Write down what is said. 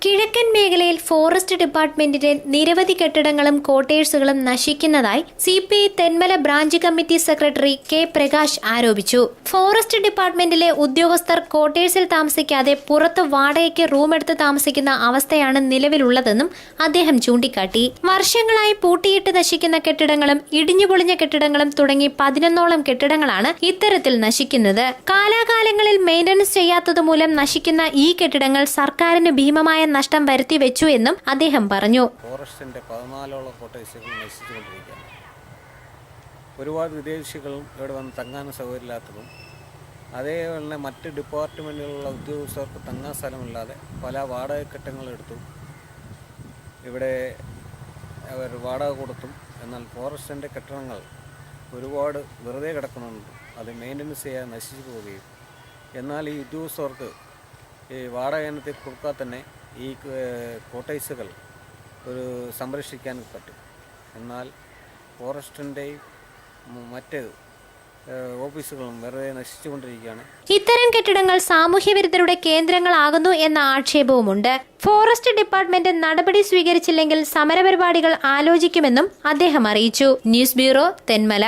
കിഴക്കൻ മേഖലയിൽ ഫോറസ്റ്റ് ഡിപ്പാർട്ട്മെന്റിന്റെ നിരവധി കെട്ടിടങ്ങളും ക്വാർട്ടേഴ്സുകളും നശിക്കുന്നതായി CPI Thenmala branch committee secretary K Prakash ആരോപിച്ചു. ഫോറസ്റ്റ് ഡിപ്പാർട്ട്മെന്റിലെ ഉദ്യോഗസ്ഥർ ക്വാർട്ടേഴ്സിൽ താമസിക്കാതെ പുറത്ത് വാടകയ്ക്ക് റൂമെടുത്ത് താമസിക്കുന്ന അവസ്ഥയാണ് നിലവിലുള്ളതെന്നും അദ്ദേഹം ചൂണ്ടിക്കാട്ടി. വർഷങ്ങളായി പൂട്ടിയിട്ട് നശിക്കുന്ന കെട്ടിടങ്ങളും ഇടിഞ്ഞുപൊളിഞ്ഞ കെട്ടിടങ്ങളും തുടങ്ങി 11ഓളം കെട്ടിടങ്ങളാണ് ഇത്തരത്തിൽ നശിക്കുന്നത്. കാലാകാലങ്ങളിൽ മെയിന്റനൻസ് ചെയ്യാത്തതുമൂലം നശിക്കുന്ന ഈ കെട്ടിടങ്ങൾ സർക്കാരിന് ഭീമമായ നഷ്ടം വരുത്തി വെച്ചു എന്നും അദ്ദേഹം പറഞ്ഞു. ഫോറസ്റ്റിന്റെ 14ഓളം കോട്ടേഴ്സുകൾ നശിച്ചുകൊണ്ടിരിക്കുകയാണ്. ഒരുപാട് വിദേശികളും ഇവിടെ വന്ന് തങ്ങാൻ സൗകര്യമില്ലാത്തതും അതേപോലെ മറ്റ് ഡിപ്പാർട്ട്മെന്റുകളിലുള്ള ഉദ്യോഗസ്ഥർക്ക് തങ്ങാൻ സ്ഥലമില്ലാതെ പല വാടക കെട്ടിടങ്ങളെടുത്തു ഇവിടെ അവർ വാടക കൊടുത്തും. എന്നാൽ ഫോറസ്റ്റിന്റെ കെട്ടിടങ്ങൾ ഒരുപാട് വെറുതെ കിടക്കുന്നുണ്ട്. അത് മെയിൻ്റനൻസ് ചെയ്യാൻ നശിച്ചു പോവുകയും എന്നാൽ ഈ ഉദ്യോഗസ്ഥർക്ക് ഈ വാടക ഇനത്തിൽ കൊടുക്കാതെ തന്നെ ഈ കോട്ടേഴ്സുകൾ ഒരു സംരക്ഷിക്കാൻ പറ്റും. എന്നാൽ ഫോറസ്റ്റിൻ്റെയും മറ്റ് ഓഫീസുകളും വെറുതെ നശിച്ചുകൊണ്ടിരിക്കുകയാണ്. ഇത്തരം കെട്ടിടങ്ങൾ സാമൂഹ്യവിരുദ്ധരുടെ കേന്ദ്രങ്ങളാകുന്നു എന്ന ആക്ഷേപവുമുണ്ട്. ഫോറസ്റ്റ് ഡിപ്പാർട്ട്മെന്റ് നടപടി സ്വീകരിച്ചില്ലെങ്കിൽ സമരപരിപാടികൾ ആലോചിക്കുമെന്നും അദ്ദേഹം അറിയിച്ചു. News bureau, Thenmala.